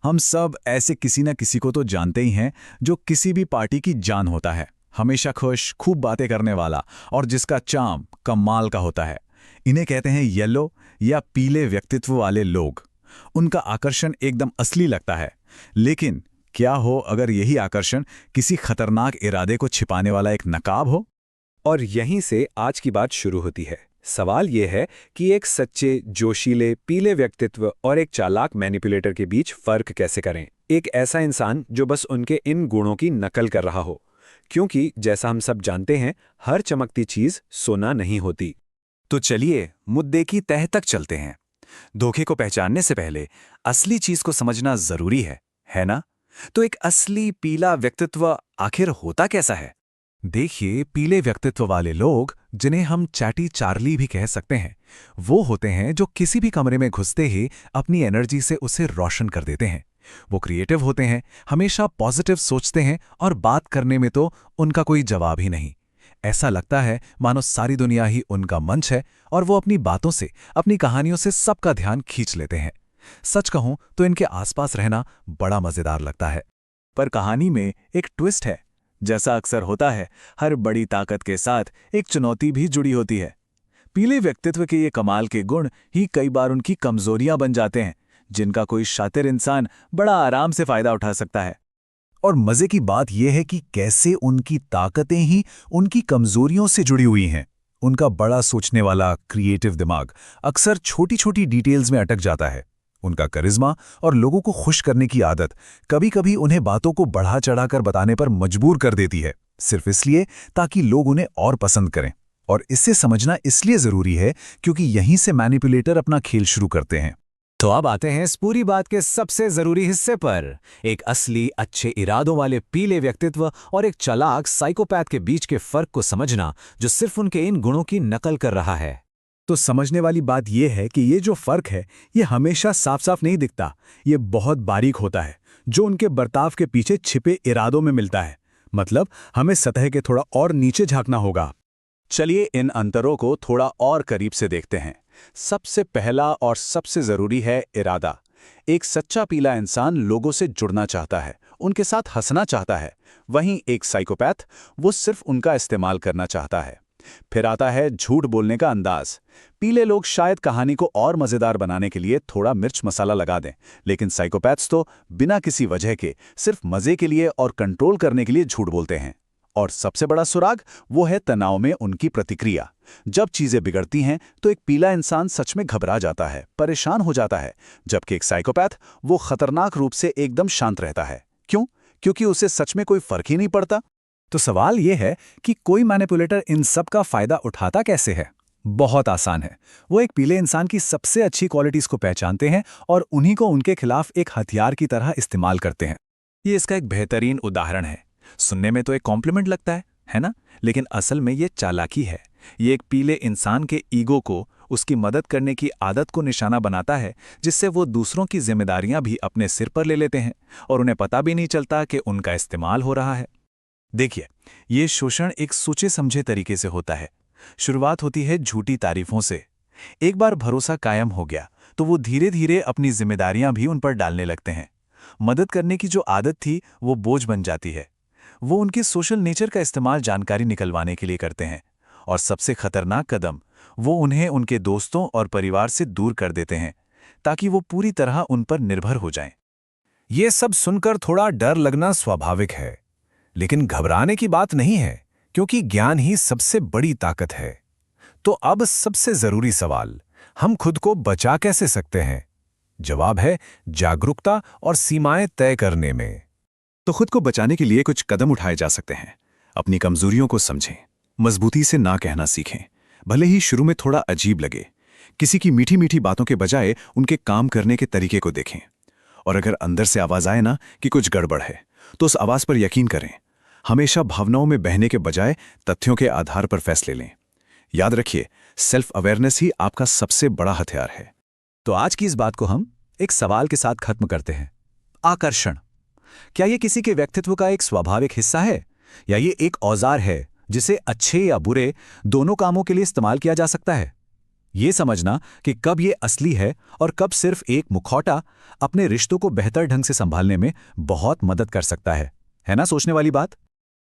हम सब ऐसे किसी न किसी को तो जानते ही हैं जो किसी भी पार्टी की जान होता है। हमेशा खुश, खूब बातें करने वाला और जिसका चार्म कमाल का होता है। इन्हें कहते हैं येलो या पीले व्यक्तित्व वाले लोग। उनका आकर्षण एकदम असली लगता है। लेकिन क्या हो अगर यही आकर्षण किसी खतरनाक इरादे को छिपाने वाला एक नकाब हो? और यहीं से आज की बात शुरू होती है। सवाल यह है कि एक सच्चे, जोशीले, पीले व्यक्तित्व और एक चालाक मैनिपुलेटर के बीच फर्क कैसे करें। एक ऐसा इंसान जो बस उनके इन गुणों की नकल कर रहा हो। क्योंकि जैसा हम सब जानते हैं, हर चमकती चीज सोना नहीं होती। तो चलिए मुद्दे की तह तक चलते हैं। धोखे को पहचानने से पहले असली चीज को समझना जरूरी है ना? तो एक असली पीला व्यक्तित्व आखिर होता कैसा है? देखिए, पीले व्यक्तित्व वाले लोग, जिन्हें हम चैटी चार्ली भी कह सकते हैं, वो होते हैं जो किसी भी कमरे में घुसते ही अपनी एनर्जी से उसे रोशन कर देते हैं। वो क्रिएटिव होते हैं, हमेशा पॉजिटिव सोचते हैं और बात करने में तो उनका कोई जवाब ही नहीं। ऐसा लगता है मानो सारी दुनिया ही उनका मंच है और वो अपनी बातों से, अपनी कहानियों से सबका ध्यान खींच लेते हैं। सच कहूं तो इनके आसपास रहना बड़ा मजेदार लगता है। पर कहानी में एक ट्विस्ट है। जैसा अक्सर होता है, हर बड़ी ताकत के साथ एक चुनौती भी जुड़ी होती है। पीले व्यक्तित्व के ये कमाल के गुण ही कई बार उनकी कमजोरियां बन जाते हैं, जिनका कोई शातिर इंसान बड़ा आराम से फायदा उठा सकता है। और मजे की बात यह है कि कैसे उनकी ताकतें ही उनकी कमजोरियों से जुड़ी हुई हैं। उनका बड़ा सोचने वाला क्रिएटिव दिमाग अक्सर छोटी छोटी डिटेल्स में अटक जाता है। उनका करिश्मा और लोगों को खुश करने की आदत कभी-कभी उन्हें बातों को बढ़ा चढ़ाकर बताने पर मजबूर कर देती है, सिर्फ इसलिए ताकि लोग उन्हें और पसंद करें। और इससे समझना इसलिए जरूरी है क्योंकि यहीं से मैनिपुलेटर अपना खेल शुरू करते हैं। तो अब आते हैं इस पूरी बात के सबसे जरूरी हिस्से पर, एक असली अच्छे इरादों वाले पीले व्यक्तित्व और एक चालाक साइकोपैथ के बीच के फर्क को समझना, जो सिर्फ उनके इन गुणों की नकल कर रहा है। तो समझने वाली बात यह है कि ये जो फर्क है, ये हमेशा साफ साफ नहीं दिखता। ये बहुत बारीक होता है, जो उनके बर्ताव के पीछे छिपे इरादों में मिलता है। मतलब हमें सतह के थोड़ा और नीचे झांकना होगा। चलिए इन अंतरों को थोड़ा और करीब से देखते हैं। सबसे पहला और सबसे जरूरी है इरादा। एक सच्चा पीला इंसान लोगों से जुड़ना चाहता है, उनके साथ हंसना चाहता है। वहीं एक साइकोपैथ, वो सिर्फ उनका इस्तेमाल करना चाहता है। फिर आता है झूठ बोलने का अंदाज। पीले लोग शायद कहानी को और मजेदार बनाने के लिए थोड़ा मिर्च मसाला लगा दें, लेकिन साइकोपैथ्स तो बिना किसी वजह के, सिर्फ मजे के लिए और कंट्रोल करने के लिए झूठ बोलते हैं। और सबसे बड़ा सुराग वो है तनाव में उनकी प्रतिक्रिया। जब चीजें बिगड़ती हैं तो एक पीला इंसान सच में घबरा जाता है, परेशान हो जाता है, जबकि एक साइकोपैथ वो खतरनाक रूप से एकदम शांत रहता है। क्यों? क्योंकि उसे सच में कोई फर्क ही नहीं पड़ता। तो सवाल यह है कि कोई मैनिपुलेटर इन सब का फायदा उठाता कैसे है? बहुत आसान है। वो एक पीले इंसान की सबसे अच्छी क्वालिटीज को पहचानते हैं और उन्हीं को उनके खिलाफ एक हथियार की तरह इस्तेमाल करते हैं। ये इसका एक बेहतरीन उदाहरण है। सुनने में तो एक कॉम्प्लीमेंट लगता है ना? लेकिन असल में ये चालाकी है। ये एक पीले इंसान के ईगो को, उसकी मदद करने की आदत को निशाना बनाता है, जिससे वो दूसरों की जिम्मेदारियां भी अपने सिर पर ले लेते हैं और उन्हें पता भी नहीं चलता कि उनका इस्तेमाल हो रहा है। देखिए, ये शोषण एक सोचे समझे तरीके से होता है। शुरुआत होती है झूठी तारीफों से। एक बार भरोसा कायम हो गया तो वो धीरे धीरे अपनी जिम्मेदारियां भी उन पर डालने लगते हैं। मदद करने की जो आदत थी वो बोझ बन जाती है। वो उनके सोशल नेचर का इस्तेमाल जानकारी निकलवाने के लिए करते हैं। और सबसे खतरनाक कदम, वो उन्हें उनके दोस्तों और परिवार से दूर कर देते हैं ताकि वो पूरी तरह उन पर निर्भर हो जाएं। ये सब सुनकर थोड़ा डर लगना स्वाभाविक है, लेकिन घबराने की बात नहीं है, क्योंकि ज्ञान ही सबसे बड़ी ताकत है। तो अब सबसे जरूरी सवाल, हम खुद को बचा कैसे सकते हैं? जवाब है जागरूकता और सीमाएं तय करने में। तो खुद को बचाने के लिए कुछ कदम उठाए जा सकते हैं। अपनी कमजोरियों को समझें, मजबूती से ना कहना सीखें, भले ही शुरू में थोड़ा अजीब लगे। किसी की मीठी मीठी बातों के बजाय उनके काम करने के तरीके को देखें। और अगर अंदर से आवाज आए ना कि कुछ गड़बड़ है, तो उस आवाज पर यकीन करें। हमेशा भावनाओं में बहने के बजाय तथ्यों के आधार पर फैसले लें। याद रखिए, सेल्फ अवेयरनेस ही आपका सबसे बड़ा हथियार है। तो आज की इस बात को हम एक सवाल के साथ खत्म करते हैं। आकर्षण, क्या ये किसी के व्यक्तित्व का एक स्वाभाविक हिस्सा है, या ये एक औजार है जिसे अच्छे या बुरे दोनों कामों के लिए इस्तेमाल किया जा सकता है? ये समझना कि कब ये असली है और कब सिर्फ एक मुखौटा अपने रिश्तों को बेहतर ढंग से संभालने में बहुत मदद कर सकता है ना सोचने वाली बात?